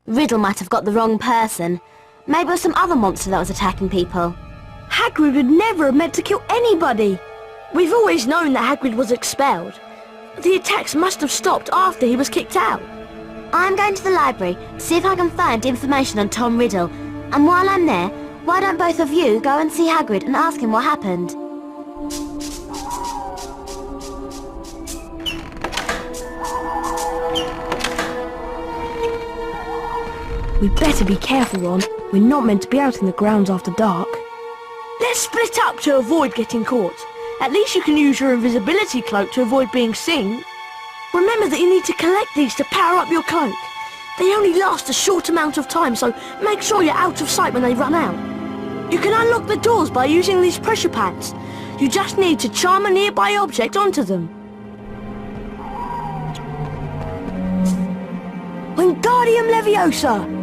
Riddle might have got the wrong person. Maybe it was some other monster that was attacking people. Hagrid would never have meant to kill anybody. We've always known that Hagrid was expelled. The attacks must have stopped after he was kicked out. I'm going to the library to see if I can find information on Tom Riddle. And while I'm there, why don't both of you go and see Hagrid and ask him what happened? We'd better be careful, Ron. We're not meant to be out in the grounds after dark. Let's split up to avoid getting caught. At least you can use your invisibility cloak to avoid being seen. Remember that you need to collect these to power up your cloak. They only last a short amount of time, so make sure you're out of sight when they run out. You can unlock the doors by using these pressure pads. You just need to charm a nearby object onto them. Wingardium Leviosa!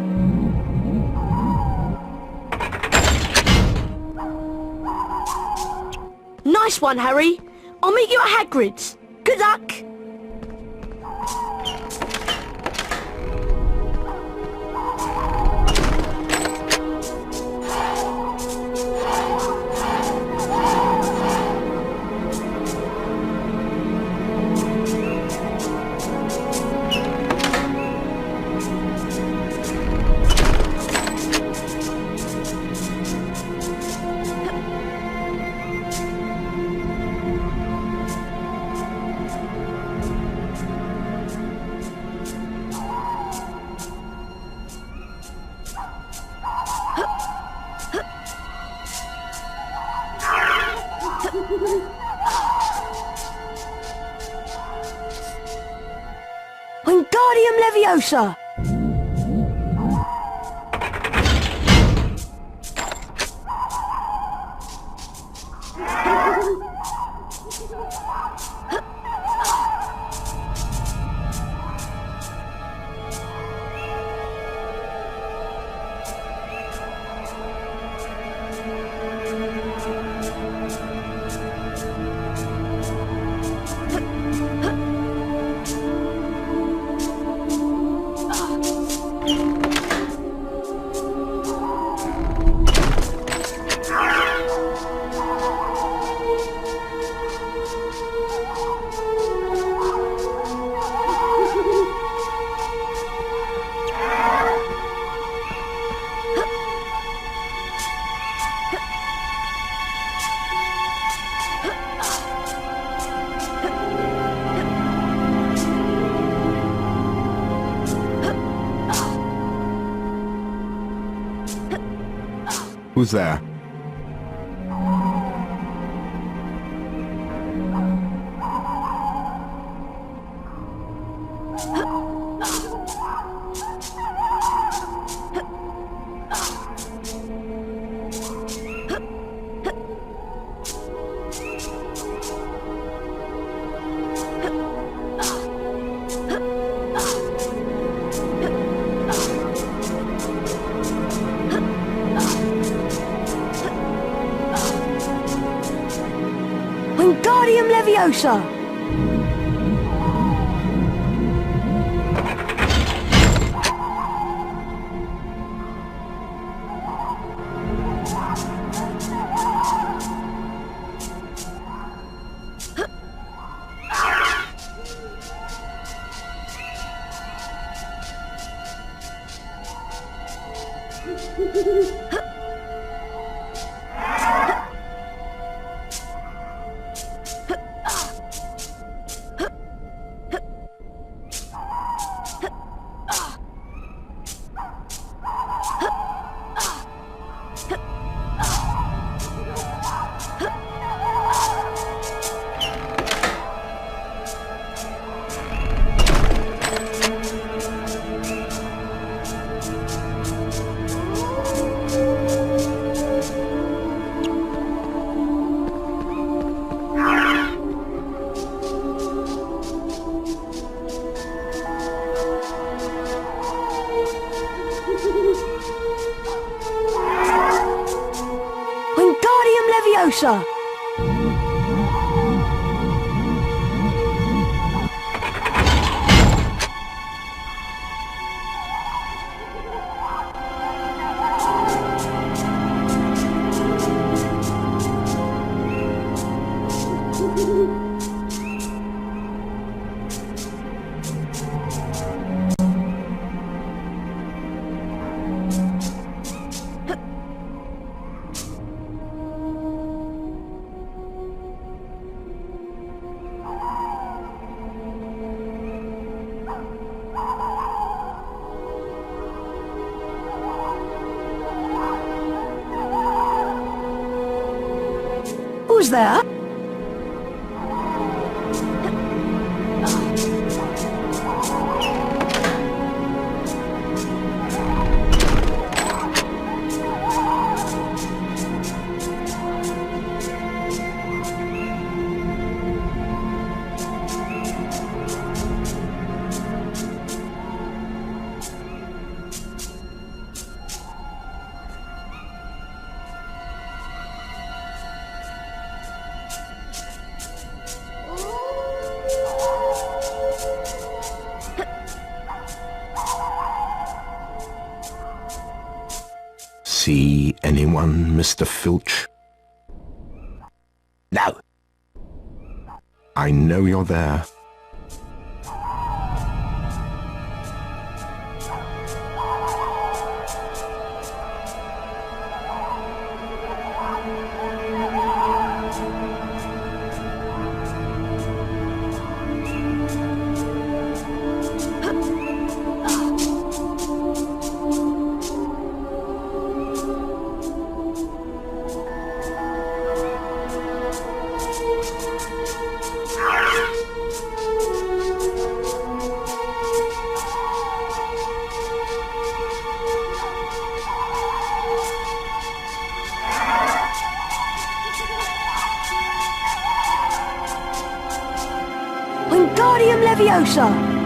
Nice one, Harry. I'll meet you at Hagrid's. Good luck. Wingardium Leviosa! Who's there? Wingardium Leviosa! Wingardium Leviosa! Who's there? See anyone, Mr. Filch? No. I know you're there. Wingardium Leviosa!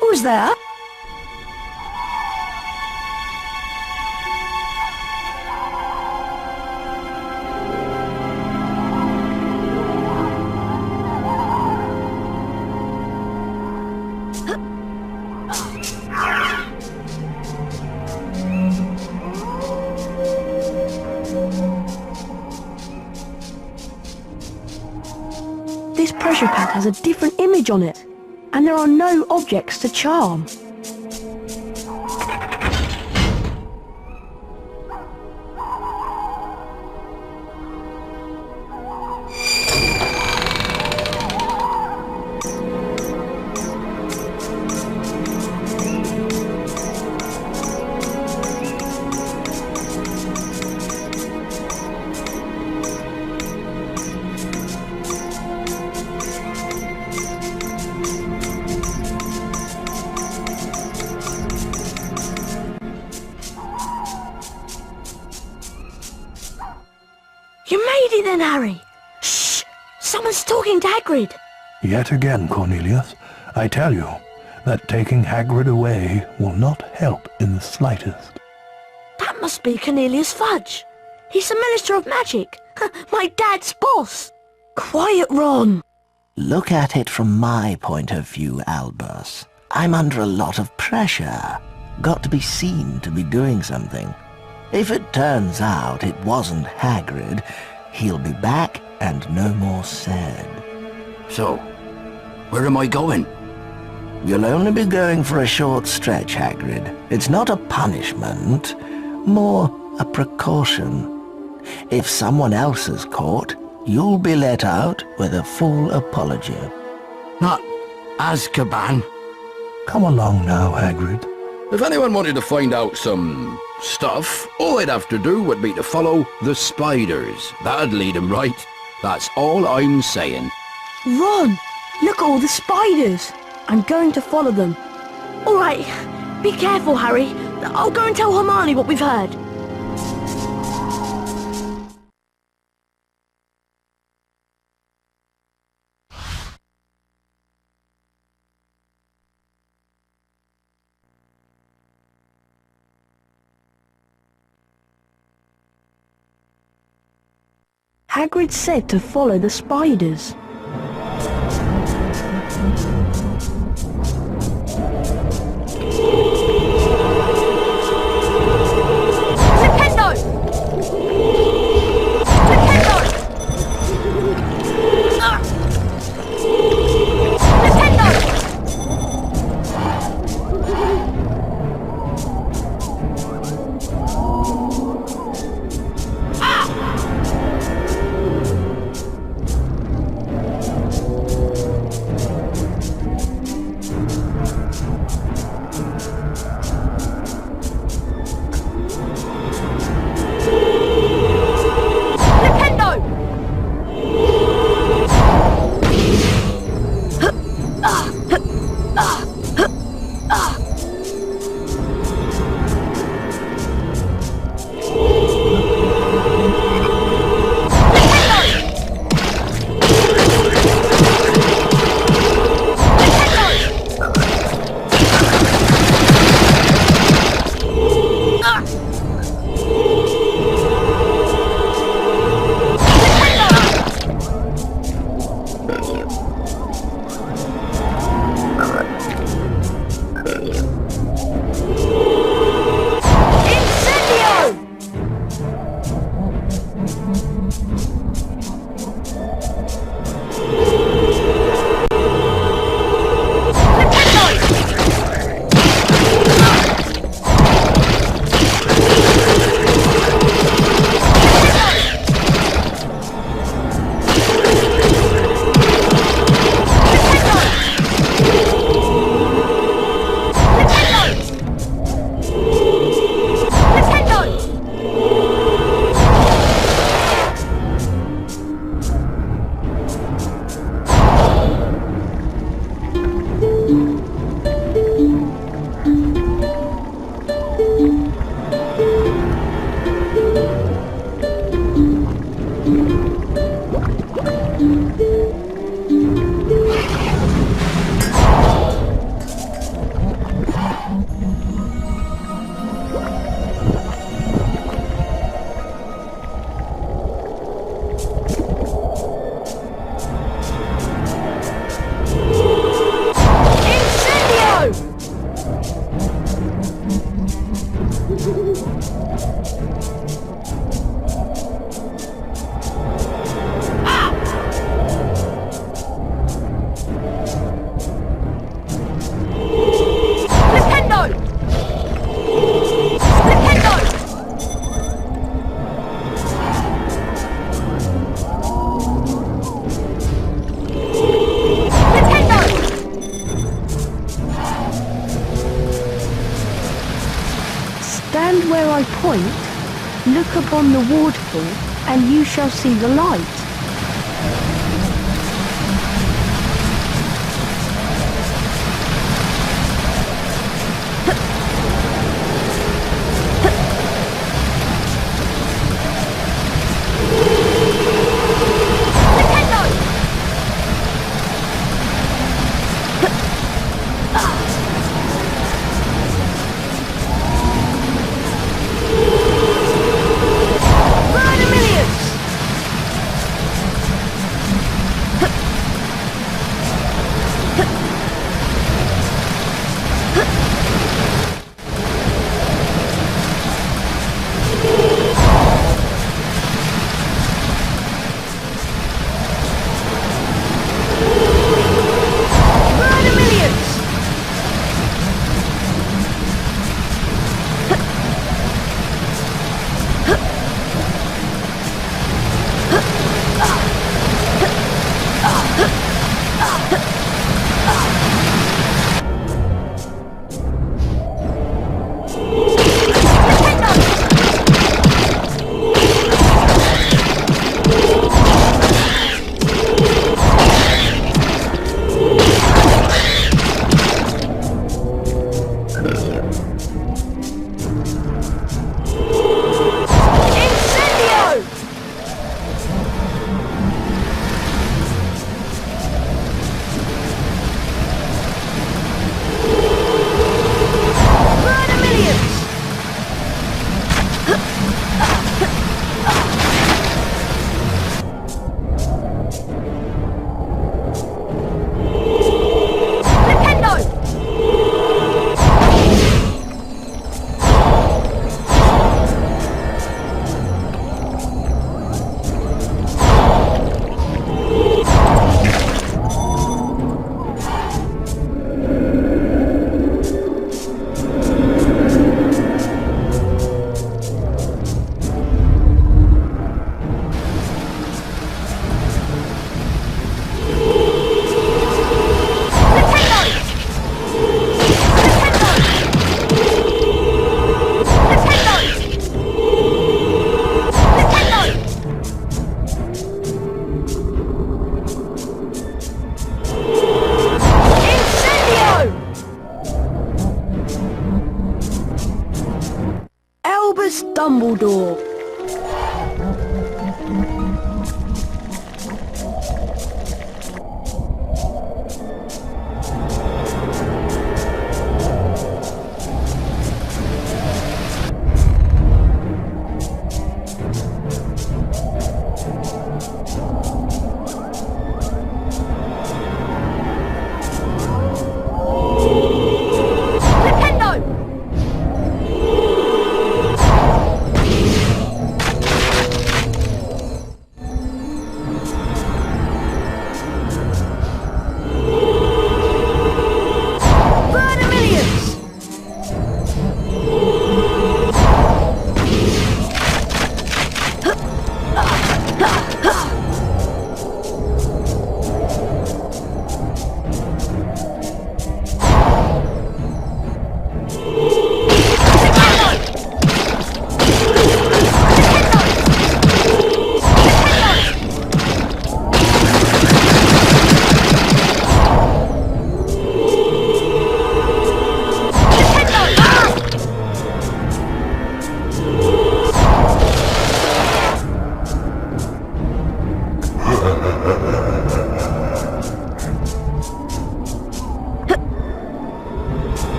Who's there? This pressure pad has a different image on it, and there are no objects to charm. You made it then, Harry! Shh! Someone's talking to Hagrid! Yet again, Cornelius, I tell you that taking Hagrid away will not help in the slightest. That must be Cornelius Fudge. He's the Minister of Magic. My dad's boss. Quiet, Ron. Look at it from my point of view, Albus. I'm under a lot of pressure. Got to be seen to be doing something. If it turns out it wasn't Hagrid, he'll be back and no more said. So, where am I going? You'll only be going for a short stretch, Hagrid. It's not a punishment, more a precaution. If someone else is caught, you'll be let out with a full apology. Not Azkaban. Come along now, Hagrid. If anyone wanted to find out some stuff, all I'd have to do would be to follow the spiders. That'd lead 'em right. That's all I'm saying. Ron, look at all the spiders. I'm going to follow them. All right, be careful, Harry. I'll go and tell Hermione what we've heard. Hagrid said to follow the spiders. Stand where I point, look upon the waterfall, and you shall see the light. Dumbledore.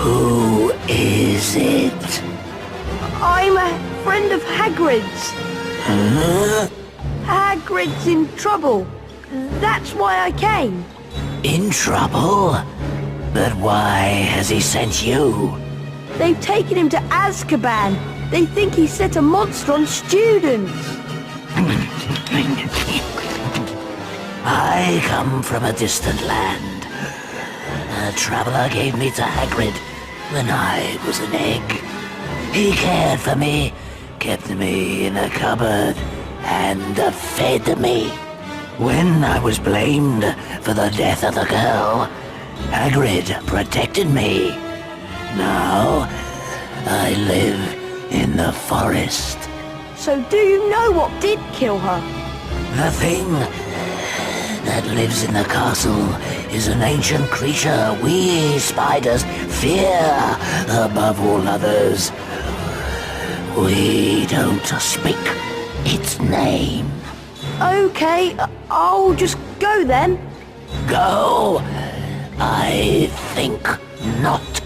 Who is it? I'm a friend of Hagrid's. Huh? Hagrid's in trouble. That's why I came. In trouble? But why has he sent you? They've taken him to Azkaban. They think he set a monster on students. I come from a distant land. A traveler gave me to Hagrid when I was an egg. He cared for me, kept me in a cupboard, and fed me. When I was blamed for the death of the girl, Hagrid protected me. Now, I live in the forest. So do you know what did kill her? The thing that lives in the castle is an ancient creature we spiders fear above all others. We don't speak its name. Okay, I'll just go then. Go? I think not.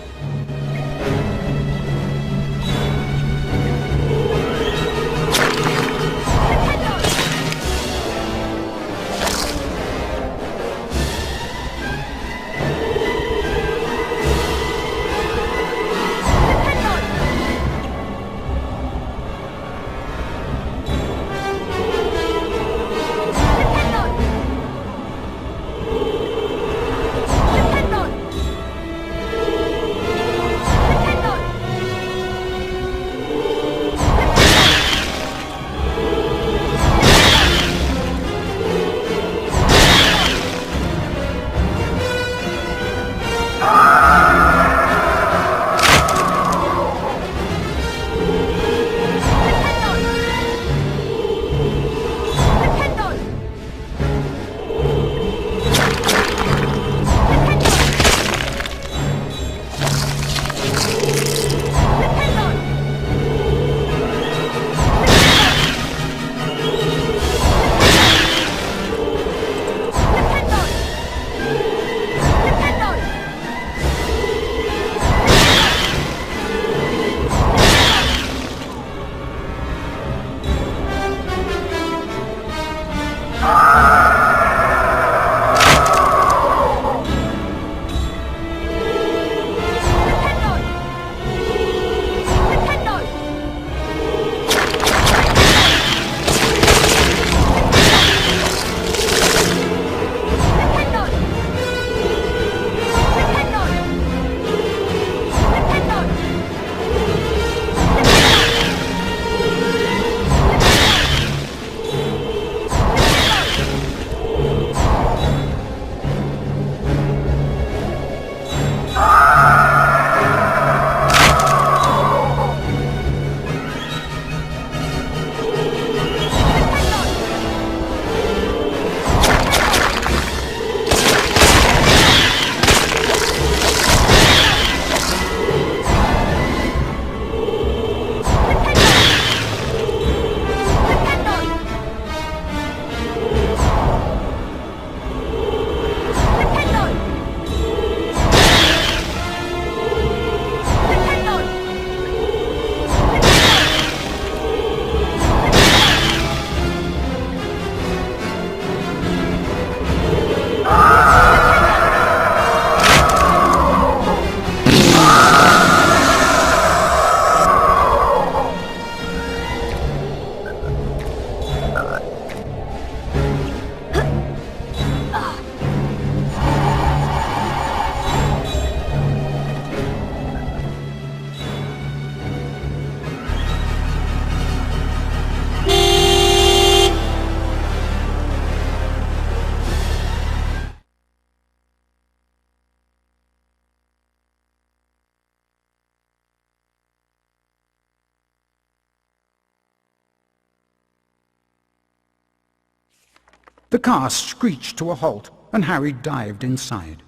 The car screeched to a halt, and Harry dived inside.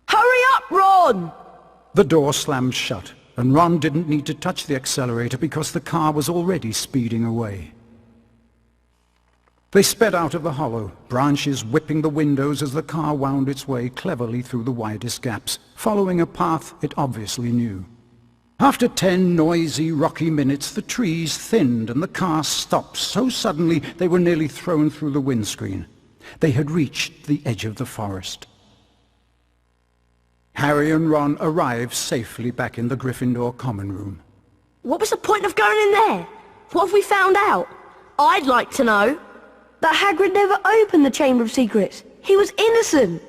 Hurry up, Ron! The door slammed shut, and Ron didn't need to touch the accelerator because the car was already speeding away. They sped out of the hollow, branches whipping the windows as the car wound its way cleverly through the widest gaps, following a path it obviously knew. After 10 noisy, rocky minutes, the trees thinned and the car stopped so suddenly they were nearly thrown through the windscreen. They had reached the edge of the forest. Harry and Ron arrived safely back in the Gryffindor common room. What was the point of going in there? What have we found out? I'd like to know. That Hagrid never opened the Chamber of Secrets. He was innocent.